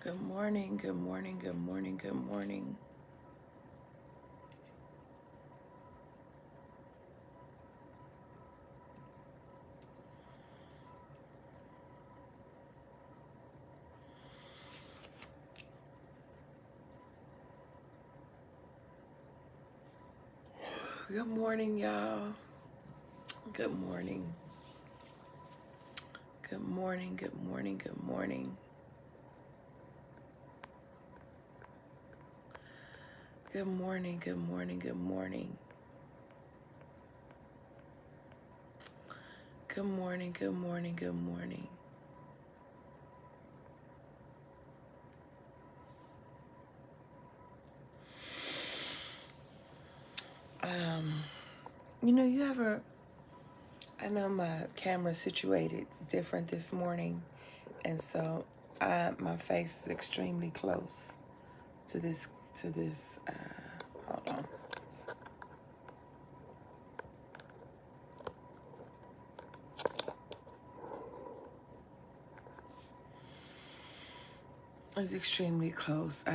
Good morning, good morning, good morning, good morning. Good morning, y'all. Good morning. Good morning, good morning, good morning. Good morning, good morning, good morning. Good morning, good morning, good morning. Um, you ever, I know my camera's situated different this morning, and so my face is extremely close to this, hold on. It's extremely close.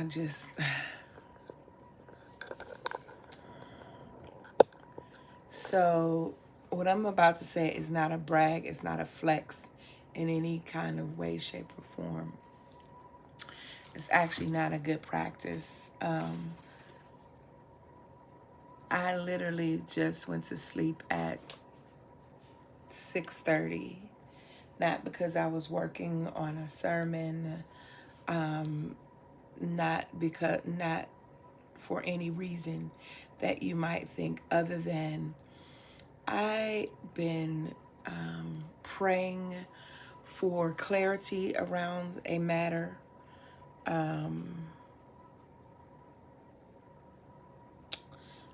So, what I'm about to say is not a brag, it's not a flex in any kind of way, shape, or form. It's actually not a good practice. I literally just went to sleep at 6:30, not because I was working on a sermon, not for any reason that you might think other than I've been praying for clarity around a matter,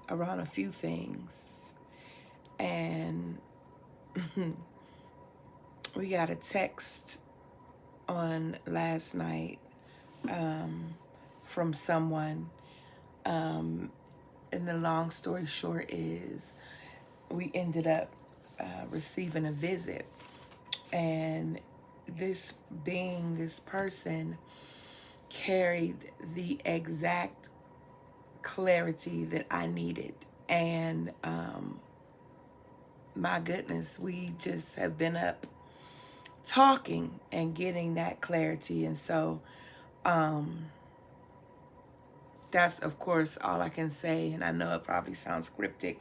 around a few things. And we got a text on last night from someone. And the long story short is we ended up receiving a visit. And this person carried the exact clarity that I needed. And my goodness, we just have been up talking and getting that clarity. And so that's, of course, all I can say. And I know it probably sounds cryptic,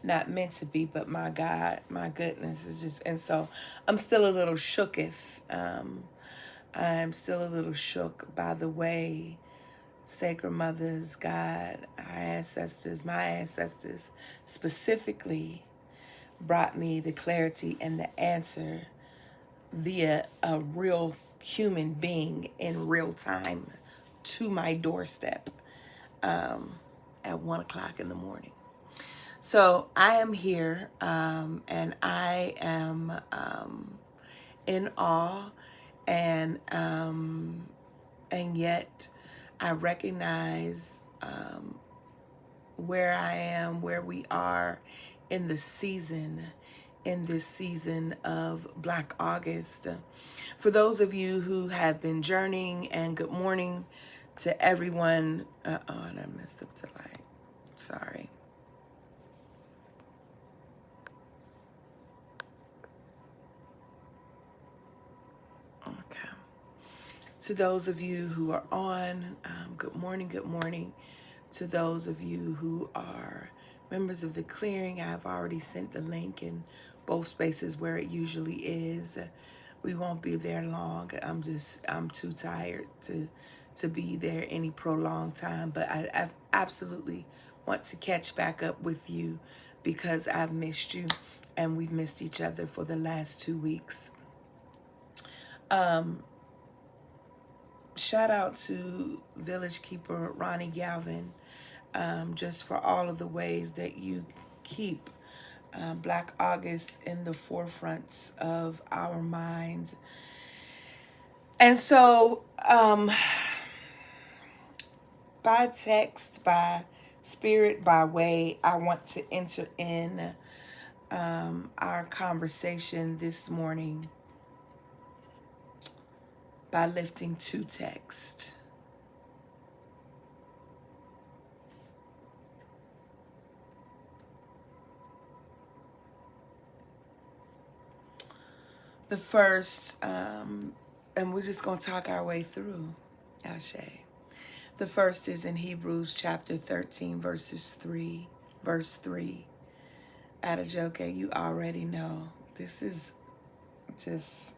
not meant to be, but my God, my goodness is just, and so I'm still a little shooketh. I'm still a little shook by the way Sacred Mothers, God, our ancestors, my ancestors specifically brought me the clarity and the answer via a real human being in real time to my doorstep at 1 o'clock in the morning. So I am here, and I am in awe, and yet I recognize where I am, where we are in the season, in this season of Black August. For those of you who have been journeying, and good morning to everyone. And I messed up the light. Sorry. Okay. To those of you who are on, good morning, good morning. To those of you who are members of the clearing, I've already sent the link in both spaces where it usually is. We won't be there long. I'm too tired to be there any prolonged time, but I absolutely want to catch back up with you because I've missed you and we've missed each other for the last 2 weeks. Shout out to Village Keeper Ronnie Galvin, just for all of the ways that you keep Black August in the forefronts of our minds. And so, by text, by spirit, by way, I want to enter in our conversation this morning by lifting two texts. The first, and we're just going to talk our way through, Ashe. The first is in Hebrews chapter 13, verse 3. Adejoke, you already know. This is just...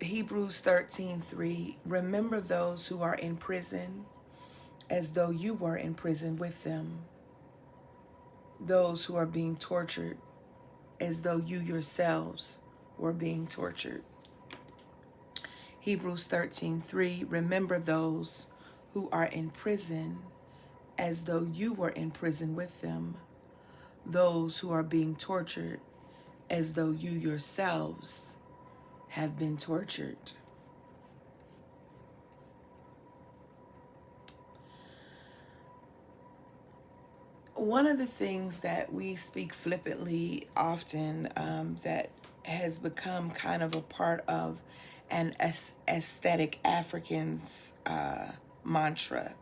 Hebrews 13:3. Remember those who are in prison as though you were in prison with them. Those who are being tortured as though you yourselves were being tortured. Hebrews 13:3. Remember those who are in prison as though you were in prison with them. Those who are being tortured as though you yourselves have been tortured. One of the things that we speak flippantly often, that has become kind of a part of an aesthetic African's mantra.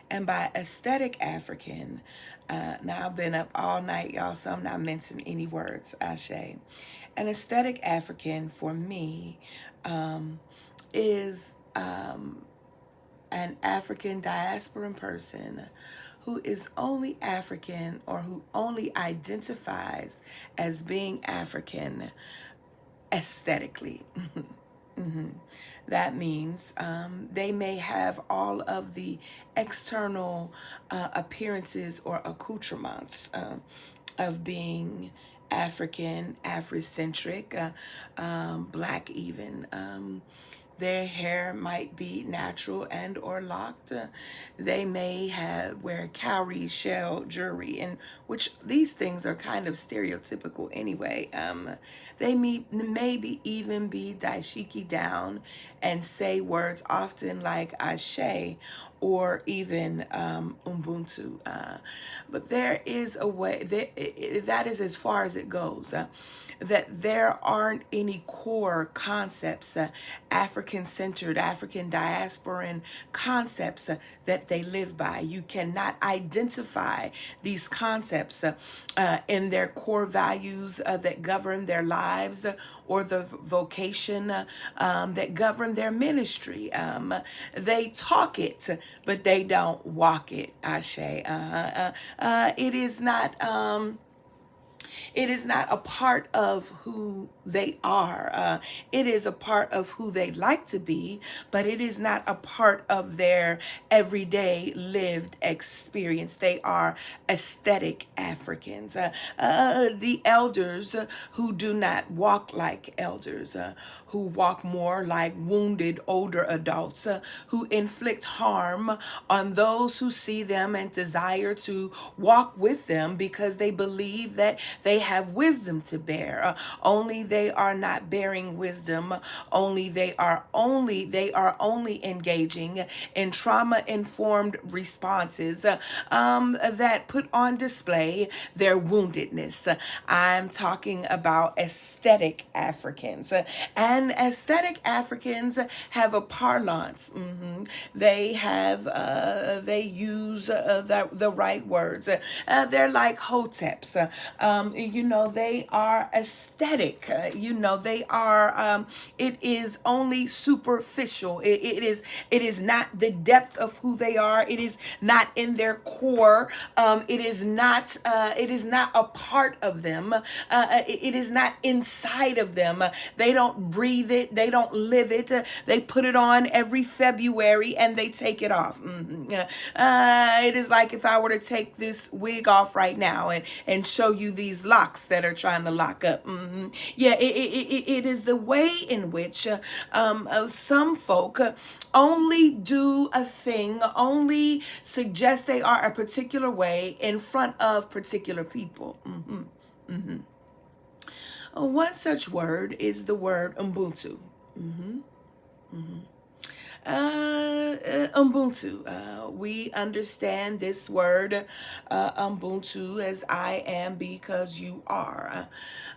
And by aesthetic African, now I've been up all night, y'all, so I'm not mincing any words, Ashe. An aesthetic African for me is an African diasporan person who is only African or who only identifies as being African aesthetically. That means they may have all of the external appearances or accoutrements of being African, Afrocentric, black even. Their hair might be natural and or locked. They may wear cowrie shell jewelry, and which these things are kind of stereotypical anyway. They maybe even be daishiki down and say words often like Ashe or even Ubuntu. But there is a way, that is as far as it goes. That there aren't any core concepts, African-centered, African diasporan concepts that they live by. You cannot identify these concepts in their core values that govern their lives or the vocation that govern their ministry. They talk it, but they don't walk it, Ashe. It is not... It is not a part of who they are. It is a part of who they like to be, but it is not a part of their everyday lived experience. They are aesthetic Africans. The elders who do not walk like elders, who walk more like wounded older adults, who inflict harm on those who see them and desire to walk with them because they believe that they have wisdom to bear. Only they are not bearing wisdom. They are only engaging in trauma-informed responses that put on display their woundedness. I'm talking about aesthetic Africans. And aesthetic Africans have a parlance. They use the right words. They're like hoteps. They are aesthetic. They are, it is only superficial. It is not the depth of who they are. It is not in their core. It is not a part of them. It is not inside of them. They don't breathe it. They don't live it. They put it on every February and they take it off. It is like if I were to take this wig off right now and show you these locks that are trying to lock up. Yeah, it is the way in which some folk only do a thing, only suggest they are a particular way in front of particular people. One such word is the word Ubuntu. Ubuntu. We understand this word, Ubuntu, as I am because you are.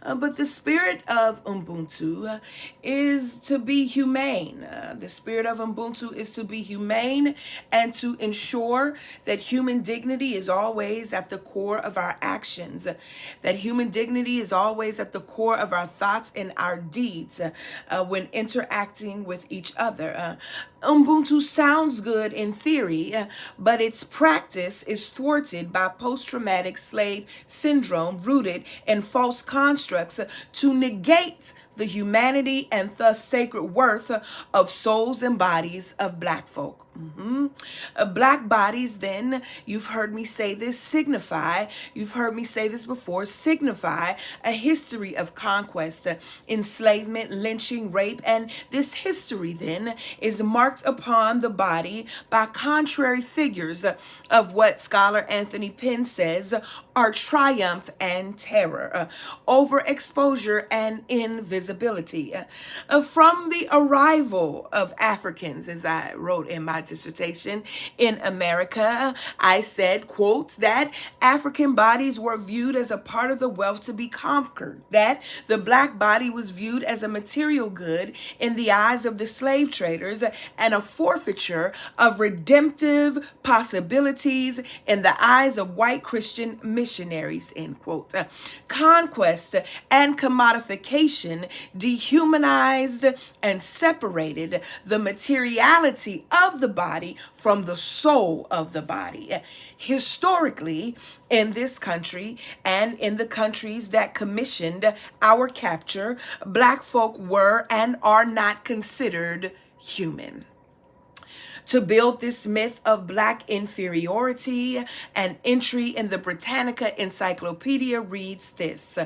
But the spirit of Ubuntu is to be humane. The spirit of Ubuntu is to be humane and to ensure that human dignity is always at the core of our actions, that human dignity is always at the core of our thoughts and our deeds when interacting with each other. Ubuntu sounds good in theory, but its practice is thwarted by post-traumatic slave syndrome rooted in false constructs to negate the humanity and thus sacred worth of souls and bodies of Black folk. Black bodies, then, you've heard me say this, you've heard me say this before, signify a history of conquest, enslavement, lynching, rape, and this history, then, is marked upon the body by contrary figures of what scholar Anthony Penn says are triumph and terror, overexposure and invisibility. From the arrival of Africans, as I wrote in my dissertation, in America, I said, quote, that African bodies were viewed as a part of the wealth to be conquered, that the Black body was viewed as a material good in the eyes of the slave traders and a forfeiture of redemptive possibilities in the eyes of white Christian missionaries, end quote. Conquest and commodification dehumanized and separated the materiality of the body from the soul of the body. Historically, in this country and in the countries that commissioned our capture, Black folk were and are not considered human. To build this myth of Black inferiority, an entry in the Britannica Encyclopedia reads this,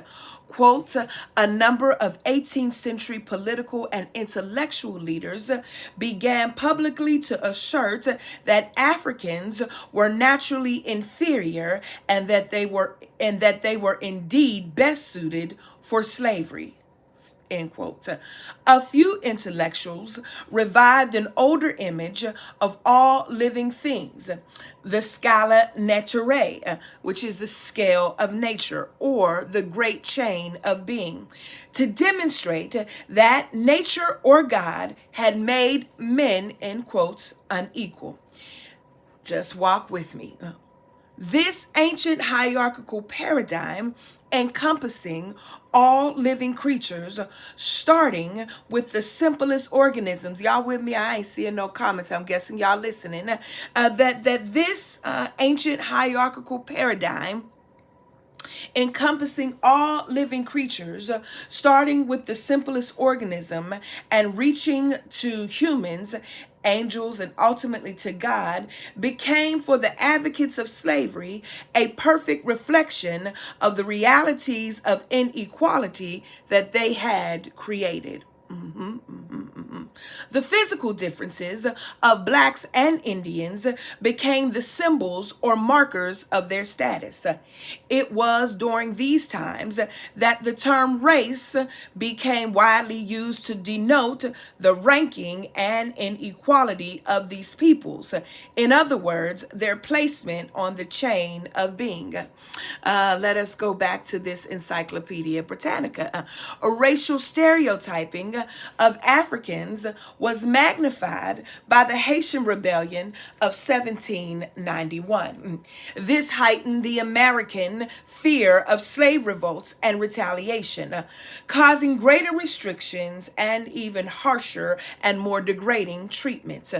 quote, a number of 18th century political and intellectual leaders began publicly to assert that Africans were naturally inferior and that they were indeed best suited for slavery. End quote. A few intellectuals revived an older image of all living things, the scala naturae, which is the scale of nature, or the great chain of being, to demonstrate that nature or God had made men, in quotes, unequal. Just walk with me. This ancient hierarchical paradigm encompassing all living creatures, starting with the simplest organisms. Y'all with me? I ain't seeing no comments. I'm guessing y'all listening. That this ancient hierarchical paradigm encompassing all living creatures, starting with the simplest organism and reaching to humans, angels, and ultimately to God, became for the advocates of slavery a perfect reflection of the realities of inequality that they had created. The physical differences of Blacks and Indians became the symbols or markers of their status. It was during these times that the term race became widely used to denote the ranking and inequality of these peoples. In other words, their placement on the chain of being. Let us go back to this Encyclopedia Britannica. A racial stereotyping of Africans was magnified by the Haitian Rebellion of 1791. This heightened the American fear of slave revolts and retaliation, causing greater restrictions and even harsher and more degrading treatment.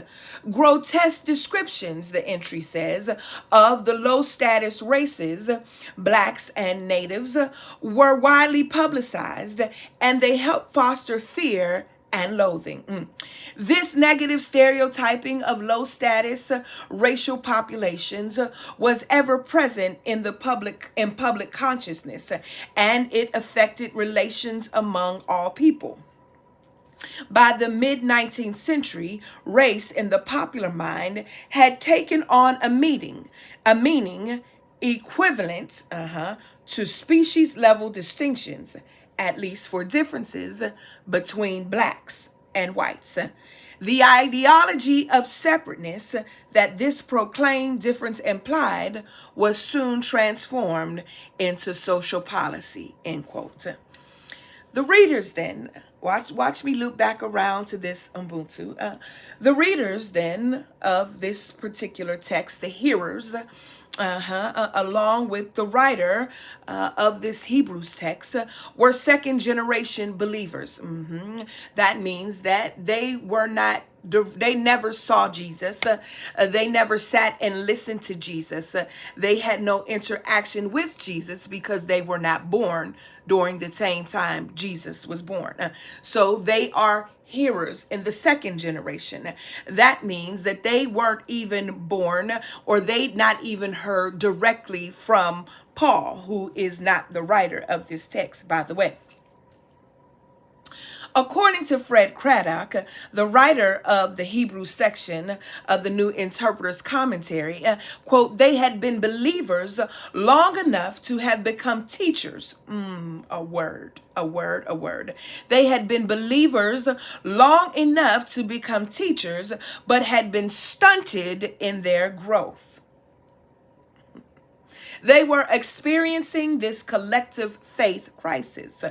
Grotesque descriptions, the entry says, of the low-status races, Blacks and Natives, were widely publicized, and they helped foster fear and loathing. This negative stereotyping of low status racial populations was ever present in public consciousness, and it affected relations among all people. By the mid-19th century, race in the popular mind had taken on a meaning equivalent to species level distinctions, at least for differences between Blacks and whites. The ideology of separateness that this proclaimed difference implied was soon transformed into social policy, end quote. The readers then, watch me loop back around to this Ubuntu. The readers then of this particular text, the hearers, along with the writer of this Hebrews text, were second generation believers. That means that they never saw Jesus. They never sat and listened to Jesus. They had no interaction with Jesus because they were not born during the same time Jesus was born. So they are hearers in the second generation. That means that they weren't even born, or they'd not even heard directly from Paul, who is not the writer of this text, by the way. According to Fred Craddock, the writer of the Hebrew section of the New Interpreter's Commentary, quote, they had been believers long enough to have become teachers. A word. They had been believers long enough to become teachers, but had been stunted in their growth. They were experiencing this collective faith crisis.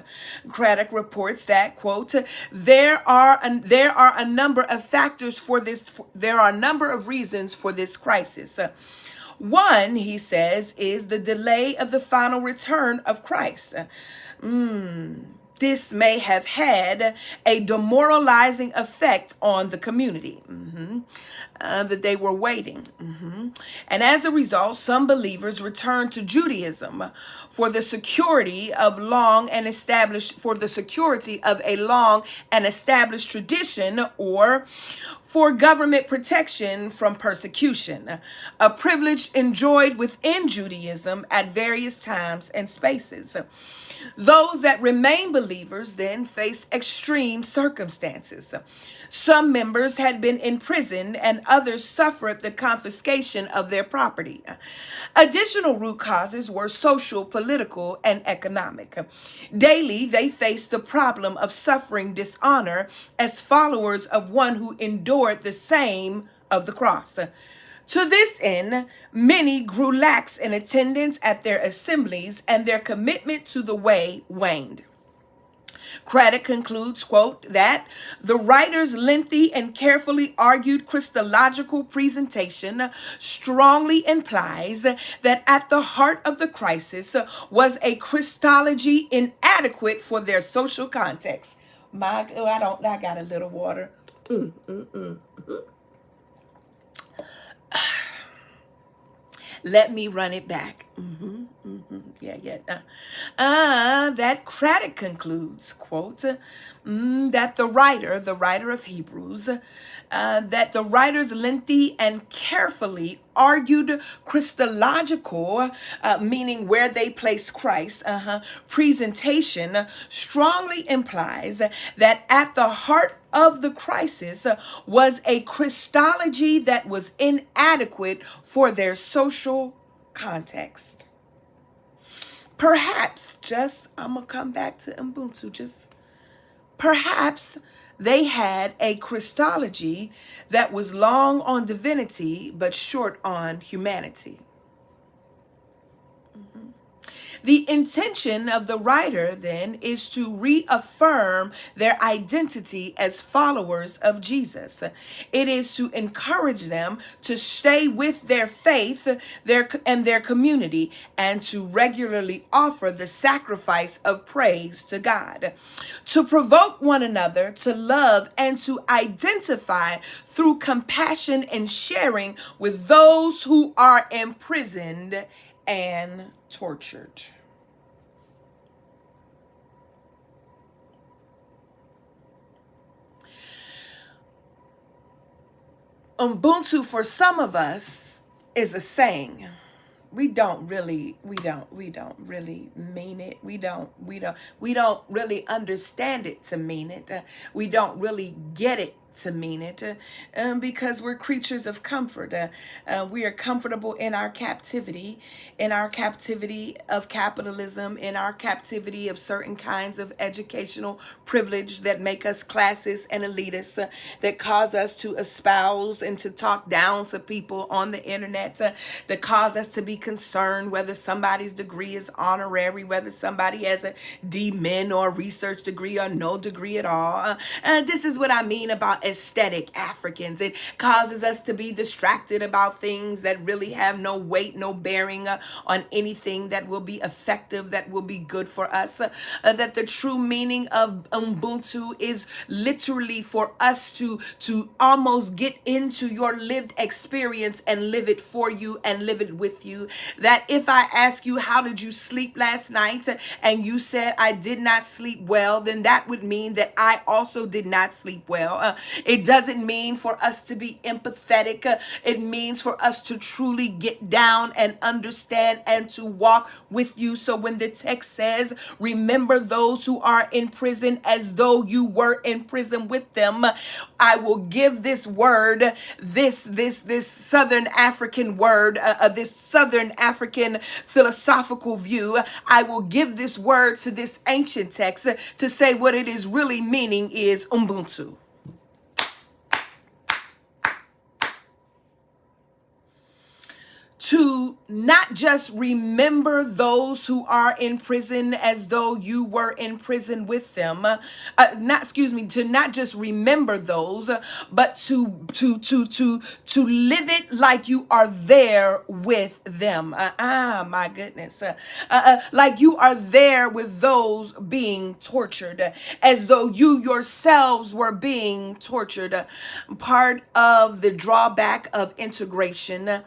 Craddock reports that, quote, there are a number of factors for this. There are a number of reasons for this crisis. One, he says, is the delay of the final return of Christ. This may have had a demoralizing effect on the community. That they were waiting. And as a result, some believers returned to Judaism for the security of a long and established tradition, or for government protection from persecution, a privilege enjoyed within Judaism at various times and spaces. Those that remain believers then faced extreme circumstances. Some members had been imprisoned and others suffered the confiscation of their property. Additional root causes were social, political, and economic. Daily, they faced the problem of suffering dishonor as followers of one who endured the same of the cross. To this end, many grew lax in attendance at their assemblies, and their commitment to the way waned. Craddock concludes, quote, that the writer's lengthy and carefully argued Christological presentation strongly implies that at the heart of the crisis was a Christology inadequate for their social context. I got a little water. Let me run it back. That Craddock concludes, quote, that the writer of Hebrews, that the writer's lengthy and carefully argued Christological, meaning where they place Christ, presentation strongly implies that at the heart of the crisis was a Christology that was inadequate for their social context. Perhaps, I'm going to come back to Ubuntu, perhaps they had a Christology that was long on divinity but short on humanity. The intention of the writer, then, is to reaffirm their identity as followers of Jesus. It is to encourage them to stay with their faith and their community, and to regularly offer the sacrifice of praise to God, to provoke one another to love and to identify through compassion and sharing with those who are imprisoned and tortured. Ubuntu for some of us is a saying. We don't really mean it. We don't really understand it to mean it. We don't really get it to mean it, because we're creatures of comfort. We are comfortable in our captivity of capitalism, in our captivity of certain kinds of educational privilege that make us classist and elitist, that cause us to espouse and to talk down to people on the internet, that cause us to be concerned whether somebody's degree is honorary, whether somebody has a D-Min or a research degree or no degree at all. This is what I mean about aesthetic Africans. It causes us to be distracted about things that really have no weight, no bearing on anything that will be effective, that will be good for us. That the true meaning of Ubuntu is literally for us to almost get into your lived experience and live it for you and live it with you. That if I ask you, how did you sleep last night? And you said, I did not sleep well, then that would mean that I also did not sleep well. It doesn't mean for us to be empathetic. It means for us to truly get down and understand and to walk with you. So when the text says, remember those who are in prison as though you were in prison with them, I will give this word, this Southern African word, this Southern African philosophical view. I will give this word to this ancient text to say what it is really meaning is Ubuntu. To not just remember those who are in prison as though you were in prison with them, to not just remember those, but to live it like you are there with them. My goodness, like you are there with those being tortured, as though you yourselves were being tortured. Part of the drawback of integration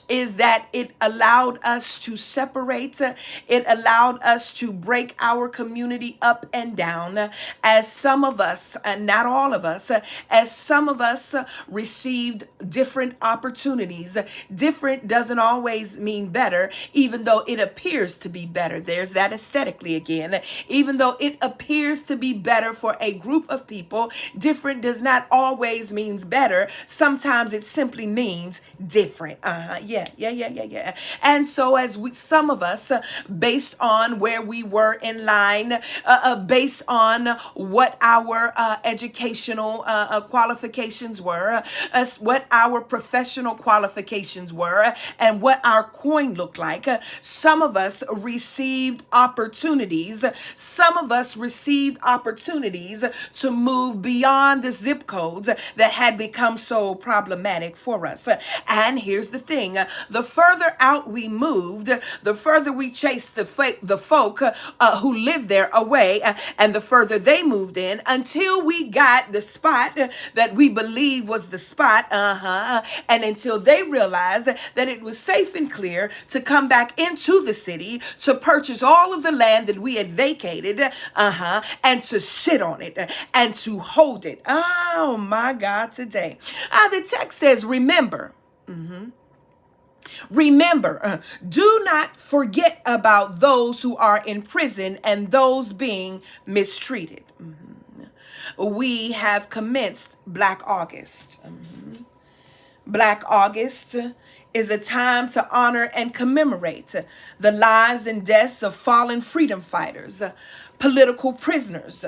is that it allowed us to separate. It allowed us to break our community up and down, as some of us, and not all of us, as some of us received different opportunities. Different doesn't always mean better, even though it appears to be better. There's that aesthetically again. Even though it appears to be better for a group of people, different does not always means better. Sometimes it simply means different. Yeah. And so as some of us, based on where we were in line, based on what our educational qualifications were, what our professional qualifications were, and what our coin looked like, some of us received opportunities. Some of us received opportunities to move beyond the zip codes that had become so problematic for us. And here's the thing, the further out we moved, the further we chased the folk who lived there away, and the further they moved in, until we got the spot that we believe was the spot, and until they realized that it was safe and clear to come back into the city, to purchase all of the land that we had vacated, and to sit on it and to hold it. Oh my God, today. The text says, remember. Remember, do not forget about those who are in prison and those being mistreated. We have commenced Black August. Black August is a time to honor and commemorate the lives and deaths of fallen freedom fighters, political prisoners.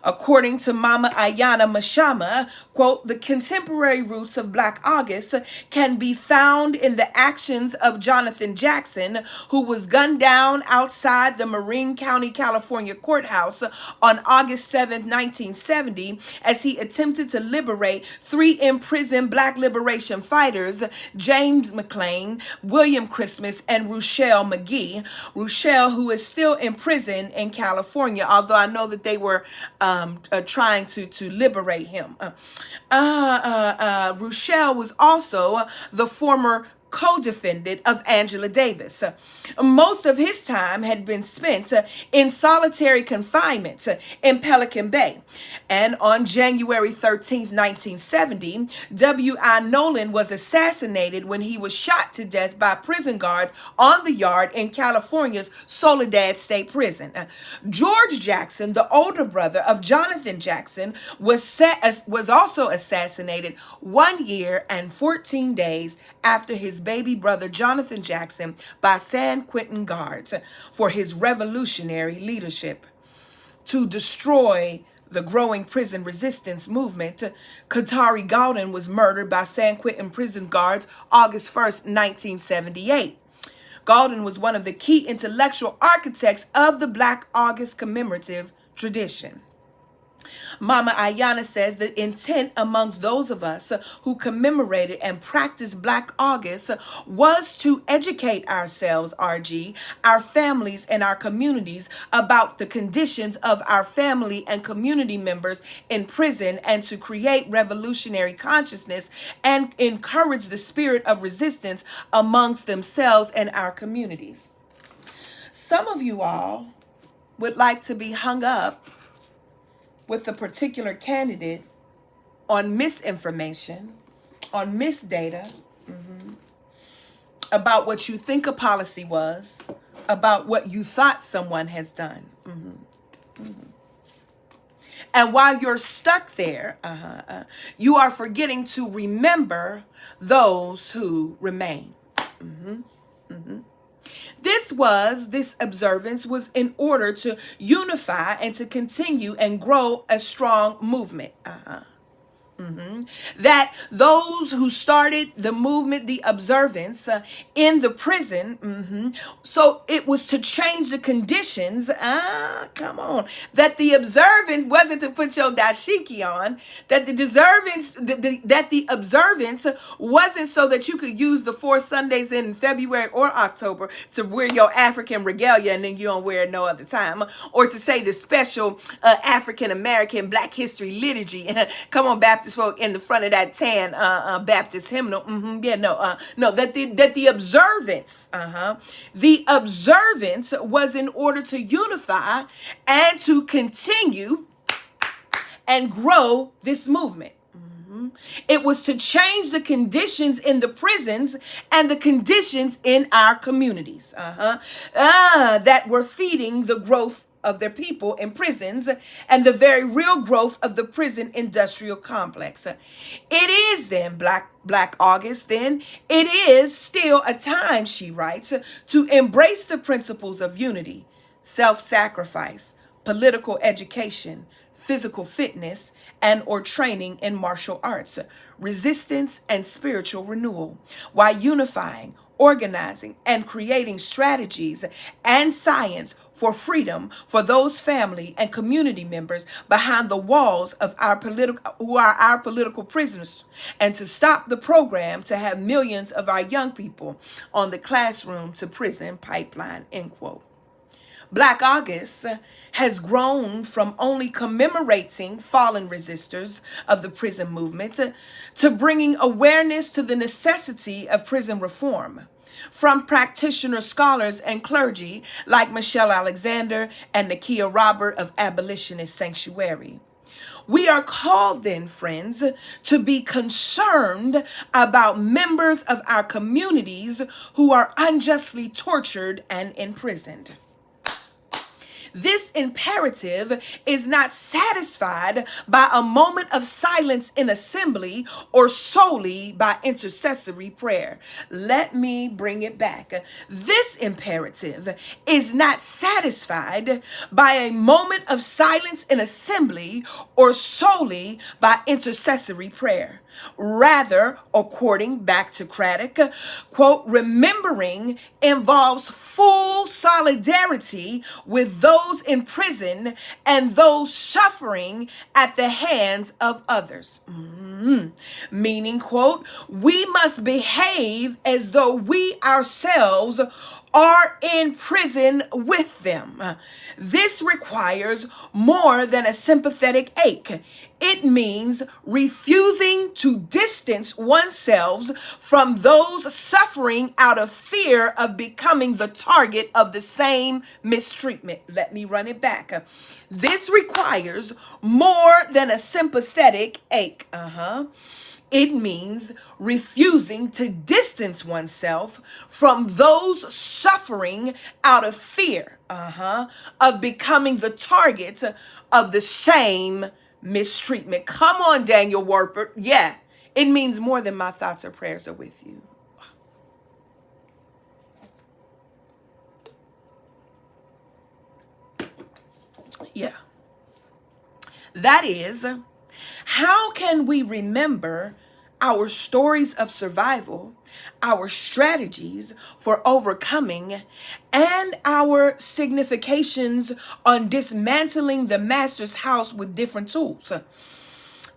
According to Mama Ayana Mashama, quote, the contemporary roots of Black August can be found in the actions of Jonathan Jackson, who was gunned down outside the Marin County, California courthouse on August 7th, 1970, as he attempted to liberate 3 imprisoned Black liberation fighters, James McClain, William Christmas, and Ruchell Magee. Ruchell, who is still in prison in California, although I know that they were trying to liberate him. Ruchell was also the former co-defendant of Angela Davis. Most of his time had been spent in solitary confinement in Pelican Bay. And on January 13th, 1970, W.I. Nolan was assassinated when he was shot to death by prison guards on the yard in California's Soledad State Prison. George Jackson, the older brother of Jonathan Jackson, was also assassinated 1 year and 14 days after his baby brother Jonathan Jackson by San Quentin guards for his revolutionary leadership. To destroy the growing prison resistance movement, Qatari Gaulden was murdered by San Quentin prison guards August 1st, 1978. Gaulden was one of the key intellectual architects of the Black August commemorative tradition. Mama Ayana says the intent amongst those of us who commemorated and practiced Black August was to educate ourselves, RG, our families and our communities about the conditions of our family and community members in prison, and to create revolutionary consciousness and encourage the spirit of resistance amongst themselves and our communities. Some of you all would like to be hung up with a particular candidate on misinformation, on misdata, about what you think a policy was, about what you thought someone has done. And while you're stuck there, you are forgetting to remember those who remain. This observance was in order to unify and to continue and grow a strong movement. That those who started the movement, the observance in the prison, so it was to change the conditions. Come on. That the observance wasn't to put your dashiki on. That the observance wasn't so that you could use the 4 Sundays in February or October to wear your African regalia and then you don't wear it no other time, or to say the special African American Black History liturgy. Come on, Baptist folk, in the front of that tan Baptist hymnal. No, that the observance, the observance was in order to unify and to continue and grow this movement. It was to change the conditions in the prisons and the conditions in our communities that were feeding the growth of their people in prisons and the very real growth of the prison industrial complex. It is then Black August, then it is still a time, she writes, to embrace the principles of unity, self-sacrifice, political education, physical fitness, and or training in martial arts, resistance and spiritual renewal, while unifying, organizing, and creating strategies and science for freedom for those family and community members behind the walls of who are our political prisoners, and to stop the program to have millions of our young people on the classroom to prison pipeline, end quote. Black August has grown from only commemorating fallen resistors of the prison movement to bringing awareness to the necessity of prison reform from practitioner scholars and clergy like Michelle Alexander and Nakia Robert of Abolitionist Sanctuary. We are called then, friends, to be concerned about members of our communities who are unjustly tortured and imprisoned. This imperative is not satisfied by a moment of silence in assembly or solely by intercessory prayer. Let me bring it back. This imperative is not satisfied by a moment of silence in assembly or solely by intercessory prayer. Rather, according back to Craddock, quote, remembering involves full solidarity with those in prison and those suffering at the hands of others. Meaning, quote, we must behave as though we ourselves are in prison with them. This requires more than a sympathetic ache. It means refusing to distance oneself from those suffering out of fear of becoming the target of the same mistreatment. Let me run it back. This requires more than a sympathetic ache. It means refusing to distance oneself from those suffering out of fear of becoming the target of the same mistreatment. Come on, Daniel Warper. Yeah, it means more than my thoughts or prayers are with you. Yeah. That is, how can we remember our stories of survival, our strategies for overcoming, and our significations on dismantling the master's house with different tools?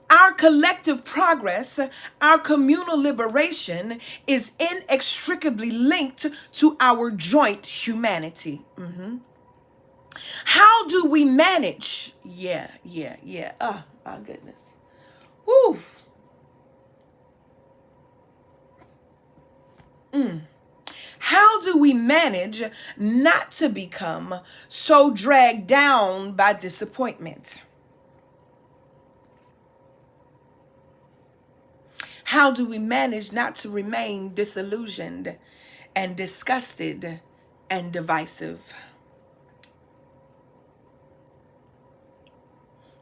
Our collective progress, our communal liberation is inextricably linked to our joint humanity. How do we manage? Yeah. Oh, my goodness. Woo. How do we manage not to become so dragged down by disappointment? How do we manage not to remain disillusioned and disgusted and divisive?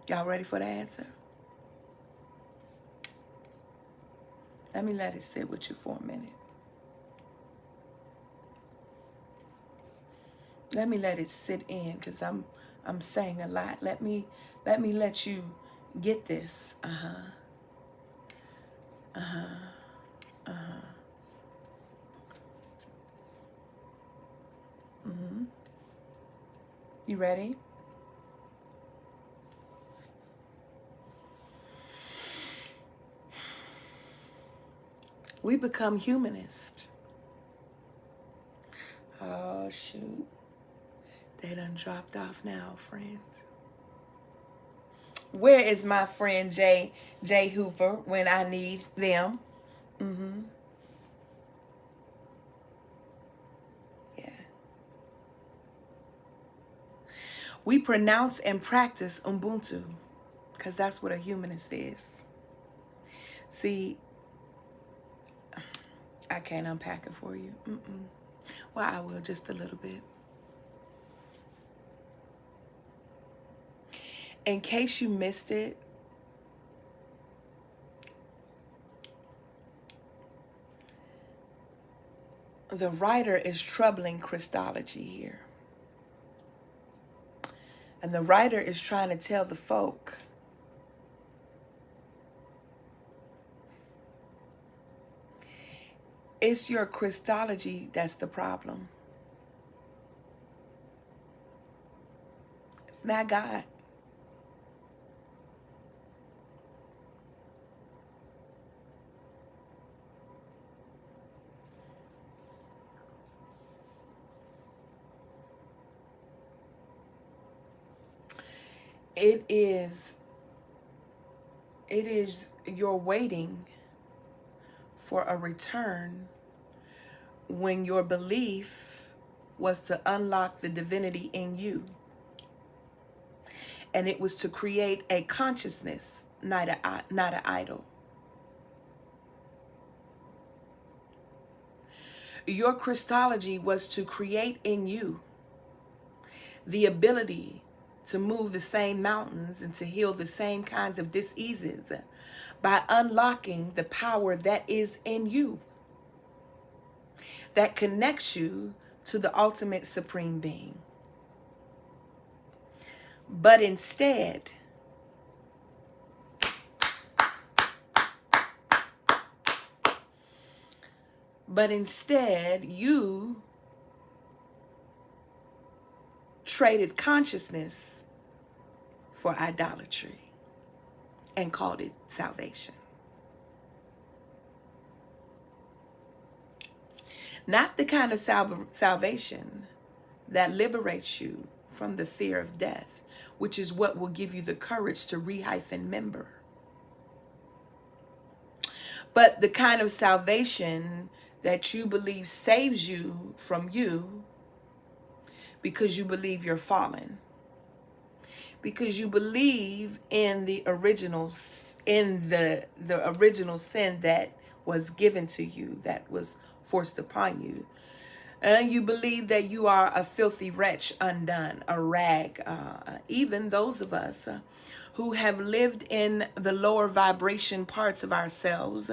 Y'all ready for the answer? Let me let it sit with you for a minute. Let me let it sit in, because I'm saying a lot. Let me let you get this. You ready? We become humanist. Oh shoot. They done dropped off now, friends. Where is my friend Jay Hooper when I need them? Yeah. We pronounce and practice Ubuntu because that's what a humanist is. See, I can't unpack it for you. Well, I will just a little bit. In case you missed it, the writer is troubling Christology here. And the writer is trying to tell the folk it's your Christology that's the problem. It's not God. It is you're waiting for a return when your belief was to unlock the divinity in you. And it was to create a consciousness, not an idol. Your Christology was to create in you the ability to move the same mountains and to heal the same kinds of diseases by unlocking the power that is in you that connects you to the ultimate supreme being. But instead, you traded consciousness for idolatry and called it salvation. Not the kind of salvation that liberates you from the fear of death, which is what will give you the courage to re-member. But the kind of salvation that you believe saves you from you because you believe you're fallen. Because you believe in the original, in the original sin that was given to you, that was forced upon you. And you believe that you are a filthy wretch undone, a rag. Even those of us who have lived in the lower vibration parts of ourselves,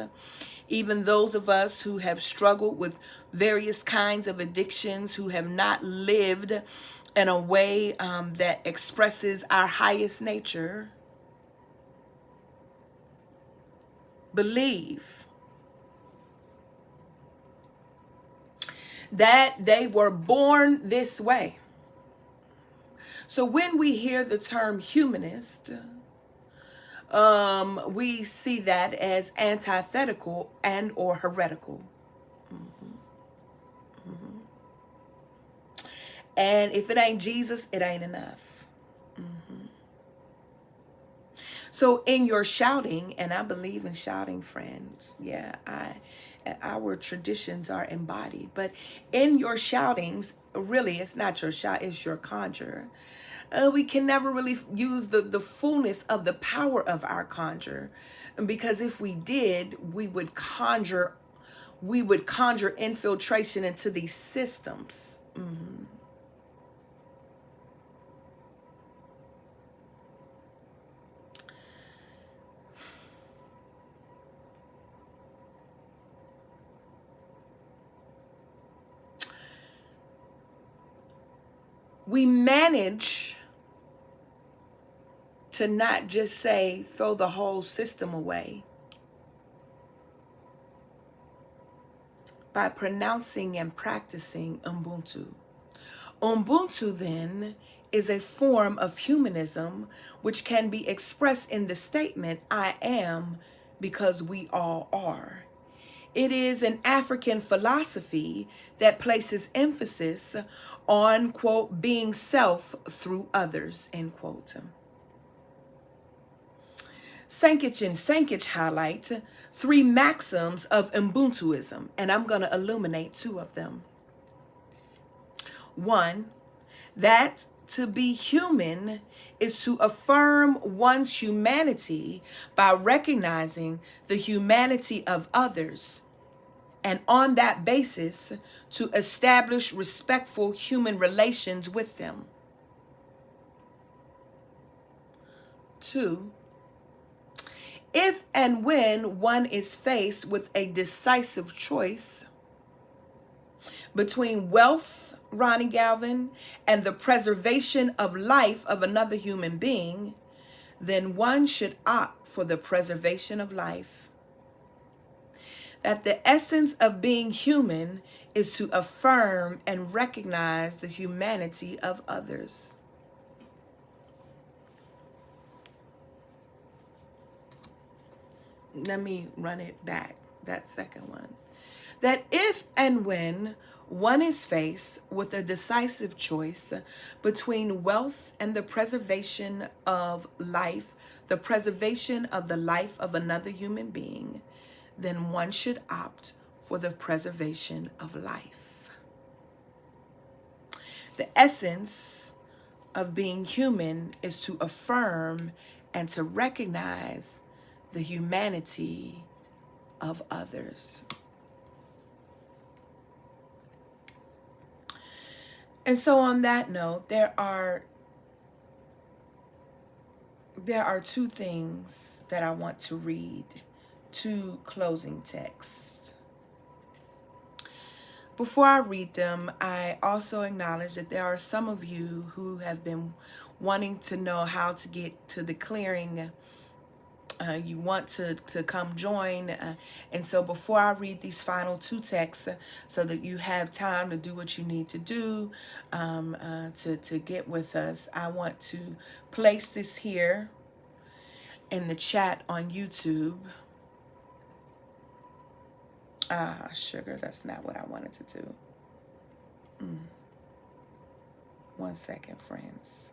even those of us who have struggled with various kinds of addictions, who have not lived in a way that expresses our highest nature, believe that they were born this way. So when we hear the term humanist, we see that as antithetical and or heretical. And if it ain't Jesus, it ain't enough. So in your shouting, and I believe in shouting, friends. Yeah, our traditions are embodied. But in your shoutings, really, it's not your shout, it's your conjure. We can never really use the fullness of the power of our conjure, because if we did, we would conjure infiltration into these systems. We manage to not just say throw the whole system away by pronouncing and practicing Ubuntu. Ubuntu then is a form of humanism which can be expressed in the statement, I am because we all are. It is an African philosophy that places emphasis on, quote, being self through others, end quote. Sankic and Sankic highlight 3 maxims of Ubuntuism, and I'm going to illuminate 2 of them. 1, that to be human is to affirm one's humanity by recognizing the humanity of others, and on that basis to establish respectful human relations with them. 2, if and when one is faced with a decisive choice between wealth, Ronnie Galvin, and the preservation of life of another human being, then one should opt for the preservation of life. That the essence of being human is to affirm and recognize the humanity of others. Let me run it back, that second one. That if and when one is faced with a decisive choice between wealth and the preservation of life, the preservation of the life of another human being, then one should opt for the preservation of life. The essence of being human is to affirm and to recognize the humanity of others. And so on that note, there are 2 things that I want to read, 2 closing texts. Before I read them, I also acknowledge that there are some of you who have been wanting to know how to get to the clearing. You want to come join. And so before I read these final 2 texts, so that you have time to do what you need to do to get with us, I want to place this here in the chat on YouTube. Ah, sugar, that's not what I wanted to do. 1 second, friends.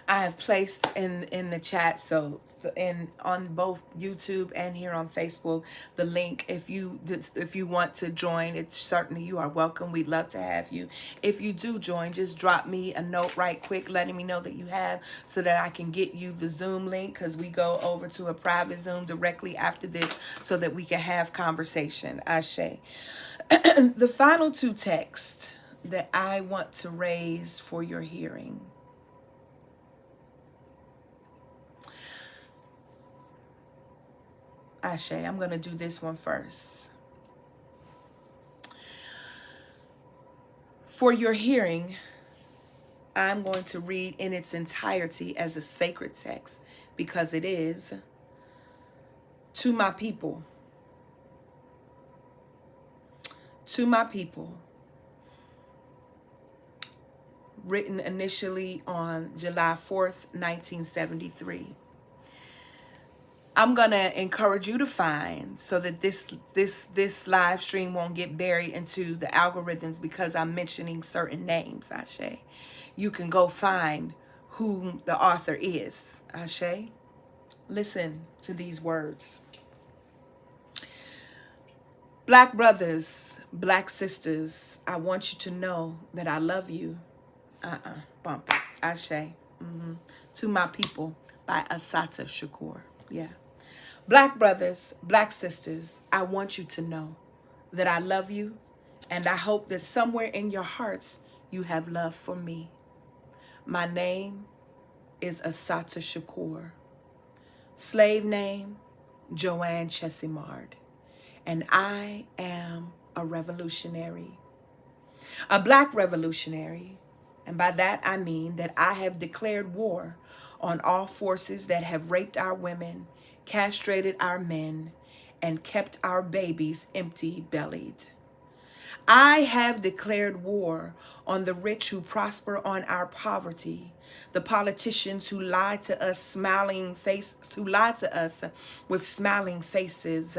I have placed in the chat, so in on both YouTube and here on Facebook, the link. If you want to join, it's certainly you are welcome. We'd love to have you. If you do join, just drop me a note right quick, letting me know that you have, so that I can get you the Zoom link, because we go over to a private Zoom directly after this, so that we can have conversation. Ashe. The final two texts that I want to raise for your hearing. Ashe, I'm going to do this one first. For your hearing, I'm going to read in its entirety as a sacred text, because it is, to my people, written initially on July 4th, 1973. I'm going to encourage you to find, so that this live stream won't get buried into the algorithms because I'm mentioning certain names, Ashe. You can go find who the author is, Ashe. Listen to these words. Black brothers, black sisters, I want you to know that I love you. Bump it. Ashe. To my people, by Assata Shakur. Yeah. Black brothers, black sisters, I want you to know that I love you, and I hope that somewhere in your hearts you have love for me. My name is Assata Shakur. Slave name, Joanne Chesimard. And I am a revolutionary. A black revolutionary. And by that I mean that I have declared war on all forces that have raped our women, castrated our men, and kept our babies empty-bellied. I have declared war on the rich who prosper on our poverty, the politicians who lie to us with smiling faces,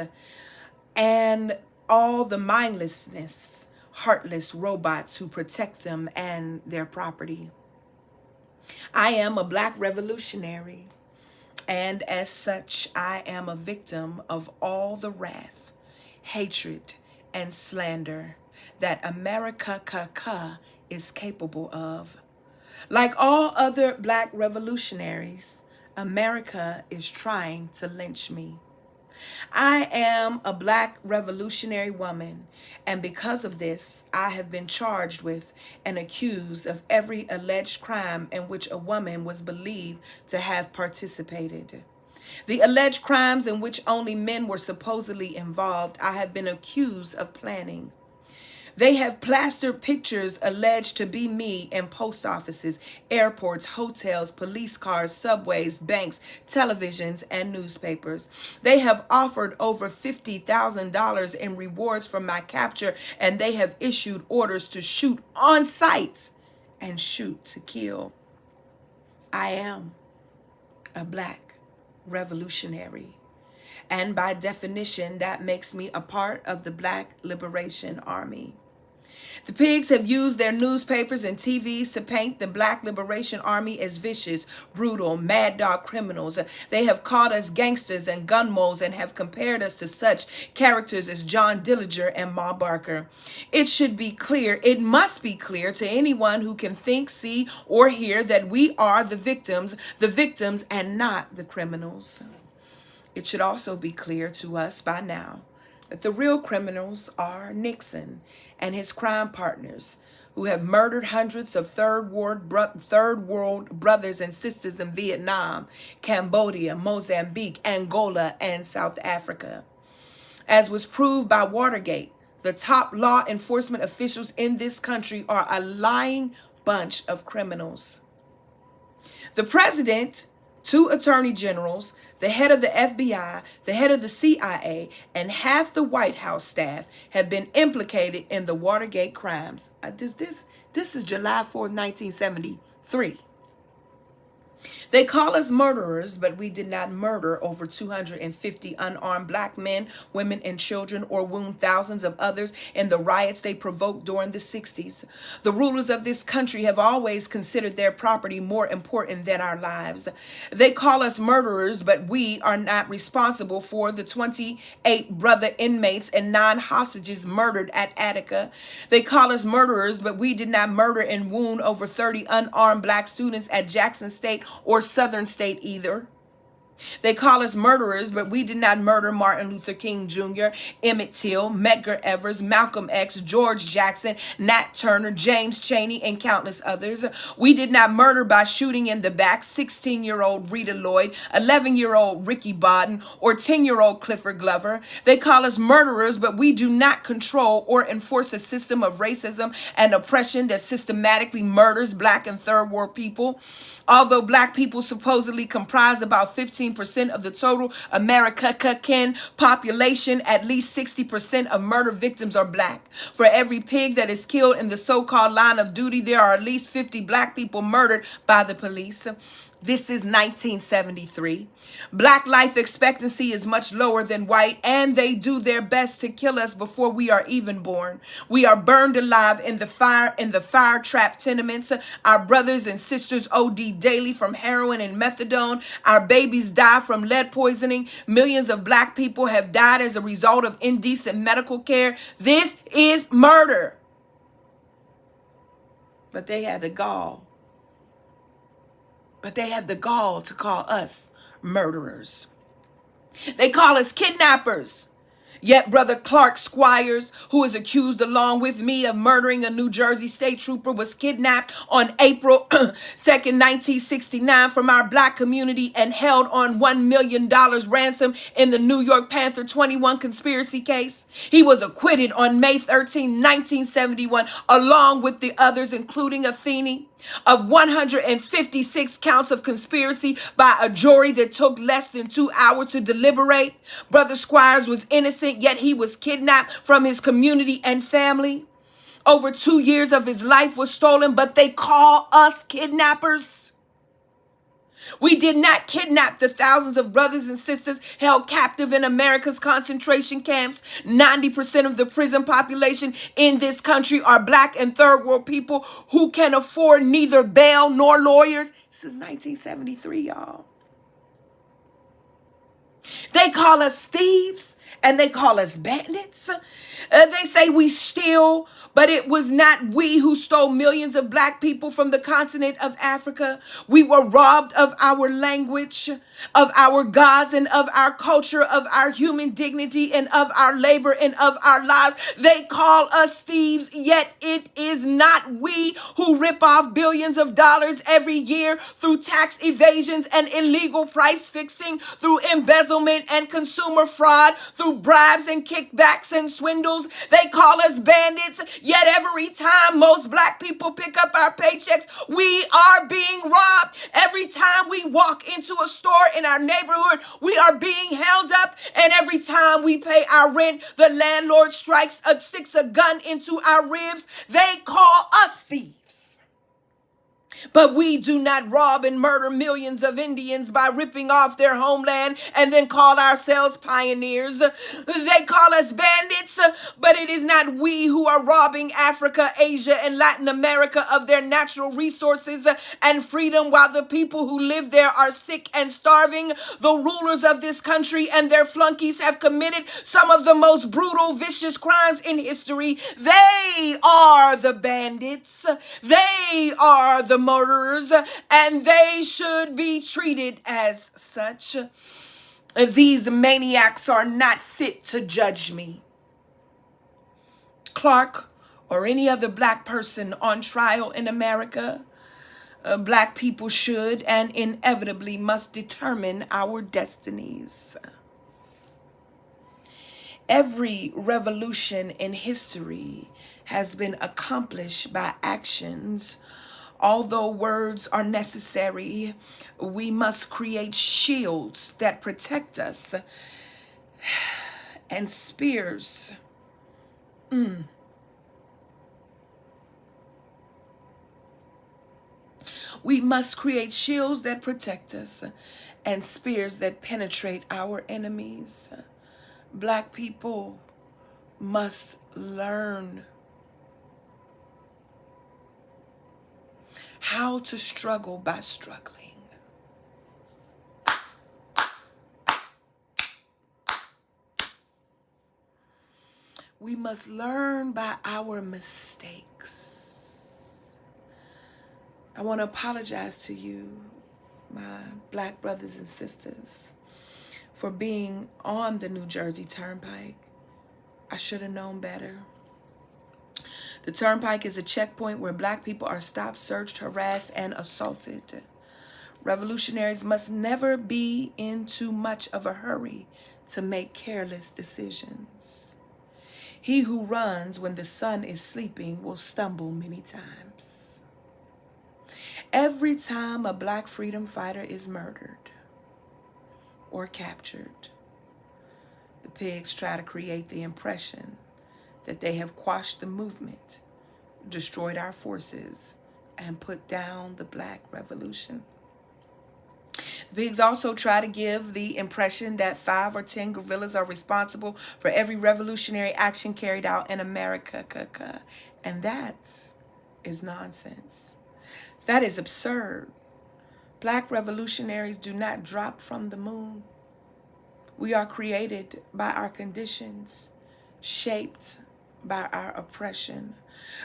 and all the mindlessness, heartless robots who protect them and their property. I am a black revolutionary, and as such, I am a victim of all the wrath, hatred, and slander that America is capable of. Like all other black revolutionaries, America is trying to lynch me. I am a black revolutionary woman, and because of this, I have been charged with and accused of every alleged crime in which a woman was believed to have participated. The alleged crimes in which only men were supposedly involved, I have been accused of planning. They have plastered pictures alleged to be me in post offices, airports, hotels, police cars, subways, banks, televisions, and newspapers. They have offered over $50,000 in rewards for my capture, and they have issued orders to shoot on sight and shoot to kill. I am a black revolutionary. And by definition, that makes me a part of the Black Liberation Army. The pigs have used their newspapers and TVs to paint the Black Liberation Army as vicious, brutal, mad dog criminals. They have called us gangsters and gun moles and have compared us to such characters as John Dillinger and Ma Barker. It should be clear, it must be clear to anyone who can think, see, or hear that we are the victims and not the criminals. It should also be clear to us by now that the real criminals are Nixon and his crime partners, who have murdered hundreds of third world brothers and sisters in Vietnam, Cambodia, Mozambique, Angola, and South Africa. As was proved by Watergate, the top law enforcement officials in this country are a lying bunch of criminals. The president, two attorney generals, the head of the FBI, the head of the CIA, and half the White House staff have been implicated in the Watergate crimes. This is July 4th, 1973. They call us murderers, but we did not murder over 250 unarmed black men, women, and children, or wound thousands of others in the riots they provoked during the 60s. The rulers of this country have always considered their property more important than our lives. They call us murderers, but we are not responsible for the 28 brother inmates and 9 hostages murdered at Attica. They call us murderers, but we did not murder and wound over 30 unarmed black students at Jackson State or Southern State either. They call us murderers, but we did not murder Martin Luther King Jr., Emmett Till, Medgar Evers, Malcolm X, George Jackson, Nat Turner, James Chaney, and countless others. We did not murder by shooting in the back 16-year-old Rita Lloyd, 11-year-old Ricky Bodden, or 10-year-old Clifford Glover. They call us murderers, but we do not control or enforce a system of racism and oppression that systematically murders black and third world people. Although black people supposedly comprise about 15% of the total American population, at least 60% of murder victims are black. For every pig that is killed in the so-called line of duty, there are at least 50 black people murdered by the police. This is 1973. Black life expectancy is much lower than white, and they do their best to kill us before we are even born. We are burned alive in the fire trap tenements. Our brothers and sisters OD daily from heroin and methadone. Our babies die from lead poisoning. Millions of black people have died as a result of indecent medical care. This is murder. But they had the gall. To call us murderers. They call us kidnappers. Yet Brother Clark Squires, who is accused along with me of murdering a New Jersey state trooper, was kidnapped on April 2nd, 1969 from our black community and held on $1 million ransom in the New York Panther 21 conspiracy case. He was acquitted on May 13, 1971, along with the others, including Afeni, of 156 counts of conspiracy by a jury that took less than 2 hours to deliberate. Brother Squires was innocent, yet he was kidnapped from his community and family. Over 2 years of his life was stolen, but they call us kidnappers. We did not kidnap the thousands of brothers and sisters held captive in America's concentration camps. 90% of the prison population in this country are black and third world people who can afford neither bail nor lawyers. This is 1973, y'all. They call us thieves and they call us bandits. They say we steal, but it was not we who stole millions of black people from the continent of Africa. We were robbed of our language, of our gods, and of our culture, of our human dignity, and of our labor, and of our lives. They call us thieves, yet it is not we who rip off billions of dollars every year through tax evasions and illegal price fixing, through embezzlement and consumer fraud, through bribes and kickbacks and swindles. They call us bandits, yet every time most black people pick up our paychecks, we are being robbed. Every time we walk into a store in our neighborhood, we are being held up. And every time we pay our rent, the landlord sticks a gun into our ribs. They call us thieves. But we do not rob and murder millions of Indians by ripping off their homeland and then call ourselves pioneers. They call us bandits, but it is not we who are robbing Africa, Asia, and Latin America of their natural resources and freedom while the people who live there are sick and starving. The rulers of this country and their flunkies have committed some of the most brutal, vicious crimes in history. They are the bandits. They are the murderers, and they should be treated as such. These maniacs are not fit to judge me. Clark or any other black person on trial in America, black people should and inevitably must determine our destinies. Every revolution in history has been accomplished by actions. Although words are necessary, we must create shields that protect us and spears. We must create shields that protect us and spears that penetrate our enemies. Black people must learn how to struggle by struggling. We must learn by our mistakes. I want to apologize to you, my black brothers and sisters, for being on the New Jersey Turnpike. I should have known better. The Turnpike is a checkpoint where black people are stopped, searched, harassed, and assaulted. Revolutionaries must never be in too much of a hurry to make careless decisions. He who runs when the sun is sleeping will stumble many times. Every time a black freedom fighter is murdered or captured, the pigs try to create the impression that they have quashed the movement, destroyed our forces, and put down the black revolution. The pigs also try to give the impression that 5 or 10 guerrillas are responsible for every revolutionary action carried out in America. And that is nonsense. That is absurd. Black revolutionaries do not drop from the moon. We are created by our conditions, shaped by our oppression.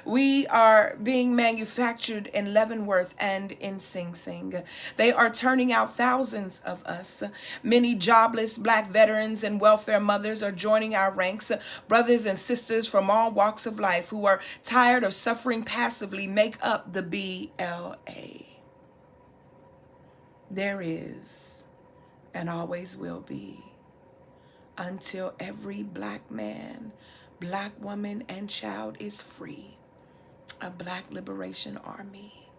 We are being manufactured in Leavenworth and in Sing Sing. They are turning out thousands of us. Many jobless black veterans and welfare mothers are joining our ranks. Brothers and sisters from all walks of life who are tired of suffering passively make up the BLA. There is and always will be, until every black man, black woman, and child is free, a Black Liberation Army.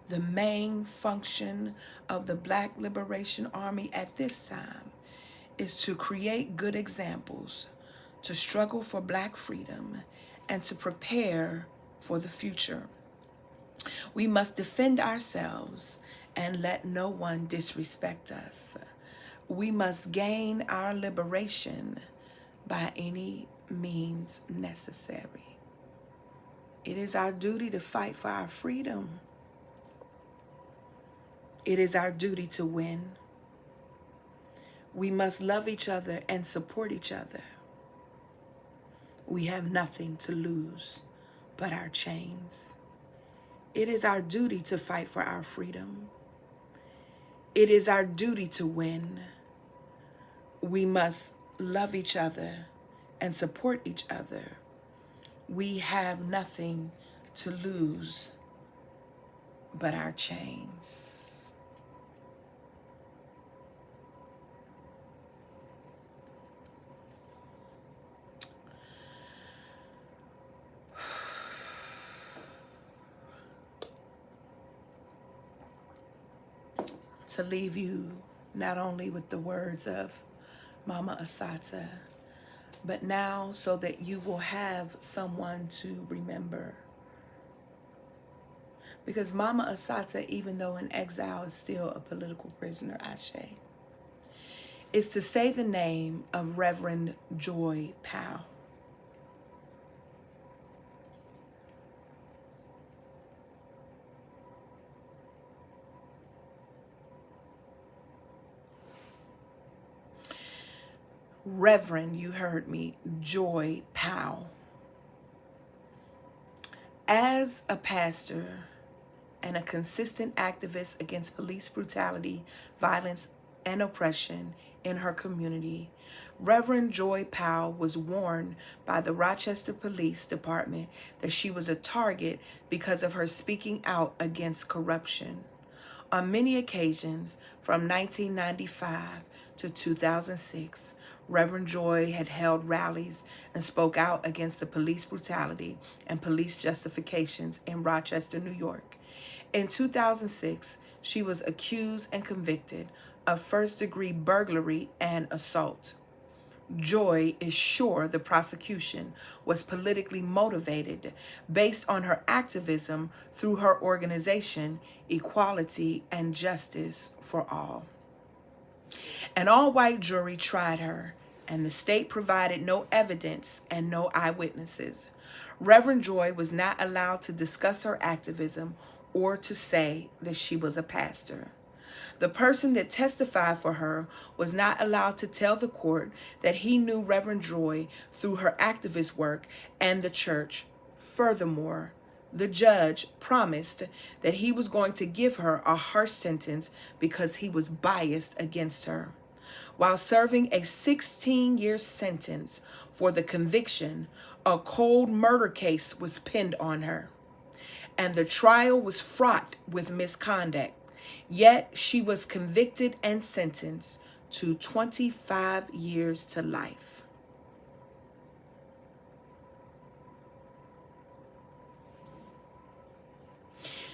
The main function of the Black Liberation Army at this time is to create good examples, to struggle for black freedom, and to prepare for the future. We must defend ourselves and let no one disrespect us. We must gain our liberation by any means necessary. It is our duty to fight for our freedom. It is our duty to win. We must love each other and support each other. We have nothing to lose but our chains. It is our duty to fight for our freedom. It is our duty to win. We must love each other and support each other. We have nothing to lose but our chains. To leave you not only with the words of Mama Assata, but now so that you will have someone to remember. Because Mama Assata, even though in exile, is still a political prisoner, Ashe, is to say the name of Reverend Joy Powell. Reverend, you heard me, Joy Powell. As a pastor and a consistent activist against police brutality, violence, and oppression in her community, Reverend Joy Powell was warned by the Rochester Police Department that she was a target because of her speaking out against corruption. On many occasions, from 1995 to 2006, Reverend Joy had held rallies and spoke out against the police brutality and police justifications in Rochester, New York. In 2006, she was accused and convicted of first-degree burglary and assault. Joy is sure the prosecution was politically motivated based on her activism through her organization, Equality and Justice for All. An all-white jury tried her, and the state provided no evidence and no eyewitnesses. Reverend Joy was not allowed to discuss her activism or to say that she was a pastor. The person that testified for her was not allowed to tell the court that he knew Reverend Joy through her activist work and the church. Furthermore, the judge promised that he was going to give her a harsh sentence because he was biased against her. While serving a 16-year sentence for the conviction, a cold murder case was pinned on her, and the trial was fraught with misconduct. Yet she was convicted and sentenced to 25 years to life.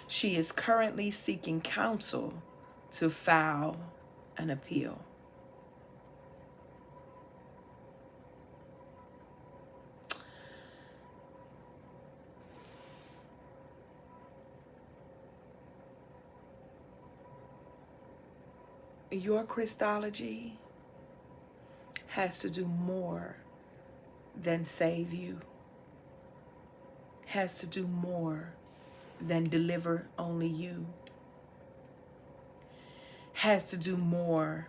She is currently seeking counsel to file an appeal. Your Christology has to do more than save you, has to do more than deliver only you, has to do more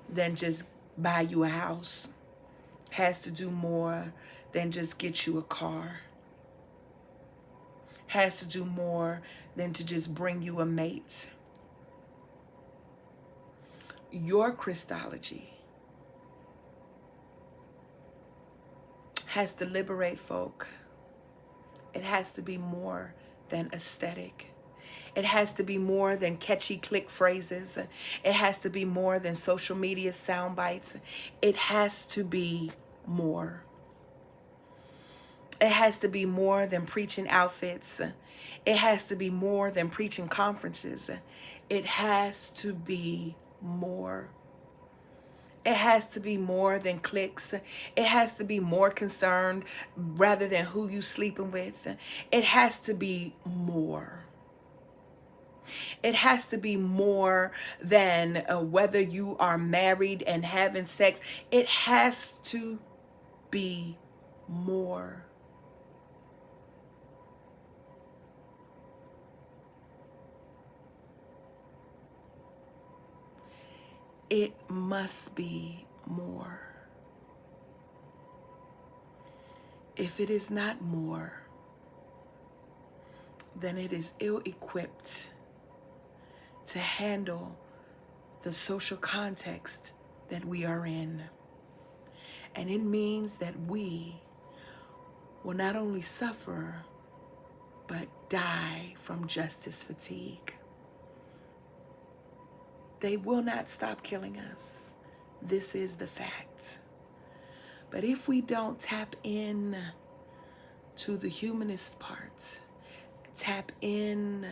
than just buy you a house, has to do more than just get you a car, has to do more than to just bring you a mate. Your Christology has to liberate folk. It has to be more than aesthetic. It has to be more than catchy click phrases. It has to be more than social media sound bites. It has to be more. It has to be more than preaching outfits. It has to be more than preaching conferences. It has to be more. It has to be more than clicks. It has to be more concerned rather than who you sleeping with. It has to be more. It has to be more than whether you are married and having sex. It has to be more. It must be more. If it is not more, then it is ill-equipped to handle the social context that we are in. And it means that we will not only suffer, but die from justice fatigue. They will not stop killing us. This is the fact. But if we don't tap in to the humanist part, tap in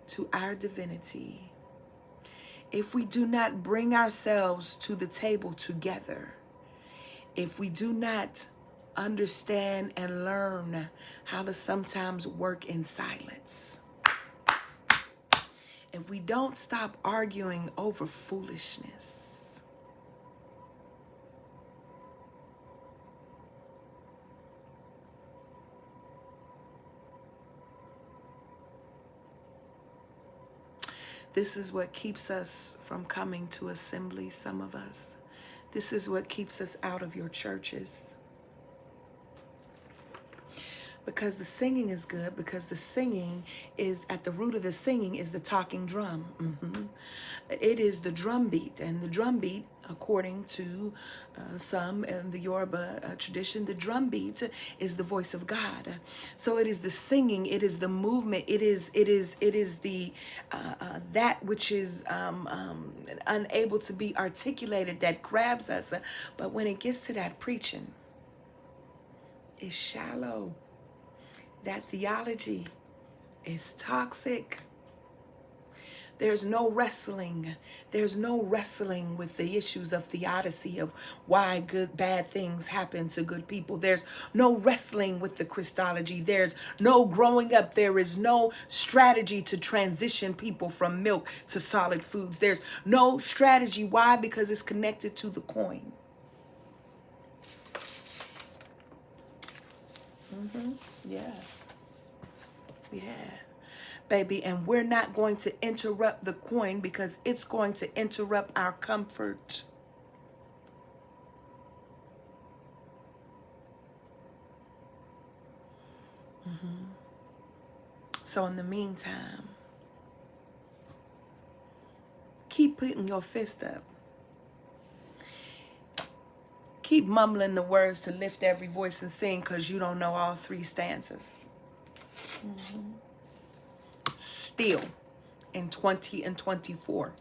to our divinity, if we do not bring ourselves to the table together, if we do not understand and learn how to sometimes work in silence, if we don't stop arguing over foolishness, this is what keeps us from coming to assembly, some of us. This is what keeps us out of your churches. Because the singing is good, because the singing is, at the root of the singing is the talking drum. It is the drum beat, and the drum beat According to some in the Yoruba tradition, the drum beat is the voice of God. So it is the singing, it is the movement, it is the that which is unable to be articulated that grabs us. But when it gets to that preaching, it's shallow. That theology is toxic. There's no wrestling. There's no wrestling with the issues of theodicy, of why bad things happen to good people. There's no wrestling with the Christology. There's no growing up. There is no strategy to transition people from milk to solid foods. There's no strategy. Why? Because it's connected to the coin. Yeah. Yeah. Baby, and we're not going to interrupt the coin because it's going to interrupt our comfort. So in the meantime, keep putting your fist up. Keep mumbling the words to lift every voice and sing, because you don't know all three stanzas. Still in 20 and 24.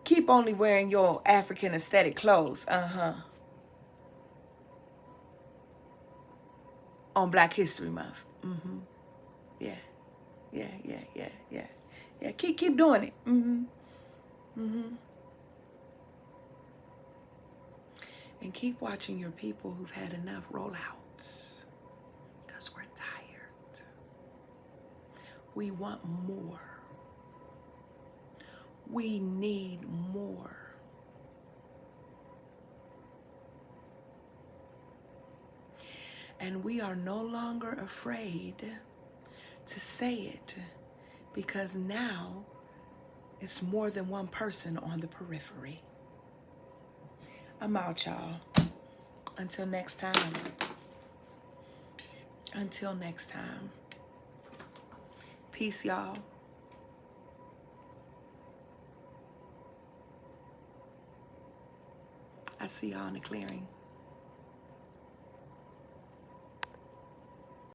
Keep only wearing your African aesthetic clothes. On Black History Month. Yeah. Yeah. Keep doing it. And keep watching your people who've had enough roll out. Because we're tired. We want more. We need more. And we are no longer afraid to say it, because now it's more than one person on the periphery. I'm out, y'all. Until next time. Until next time. Peace, y'all. I see y'all in the clearing.